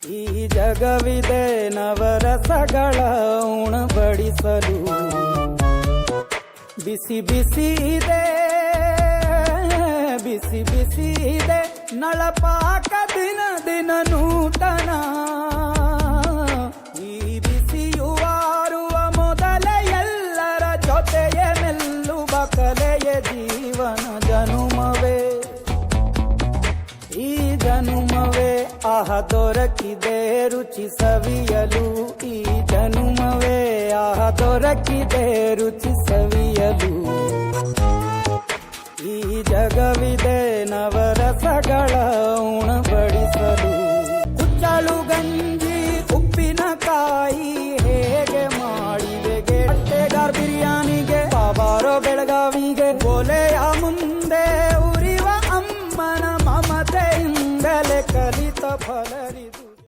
ಈ ಜಗವಿದೆ ನವರಸಗಳ ಉಣಬಡಿಸಲು, ಬಿಸಿ ಬಿಸಿ ಇದೆ, ಬಿಸಿ ಬಿಸಿ ಇದೆ ನಳಪಾಕ ದಿನ ದಿನ ನೂತನ. ಈ ಬಿಸಿಯು ಆರುವ ಮೊದಲೇ ಎಲ್ಲರ ಜೊತೆಯ ಮೆಲ್ಲುವ ಕಲೆಯ ಜೀವನ ಜನುಮವೇ. ಈ ಜನುಮವೇ ಆಹ ದೊರಕಿದೆ ರುಚಿ ಸವಿಯಲು, ಈ ಜನುಮವೇ ಆಹ ದೊರಕಿದೆ ರುಚಿ ಸವಿಯಲು. ಈ ಜಗವಿದೆ ನವರಸಗಳ ಉಣಬಡಿಸಲು, ಕುಚ್ಚಳು ಗಂಜಿ ಉಪ್ಪಿನಕಾಯಿ ಹೇಗೆ ಮಾಡಿವೆಗೆ, ಹೊಟ್ಟೆಗಾರ್ ಬಿರಿಯಾನಿಗೆ ಬಾಬಾರೋ ಬೆಳಗಾವಿಗೆ, ಒಲೆಯ ಮುಂದೆ ಉರಿವ ಅಮ್ಮನ ಮಮತೆಯಿಂದಲೇ ಕಲಿತ ಫಲ.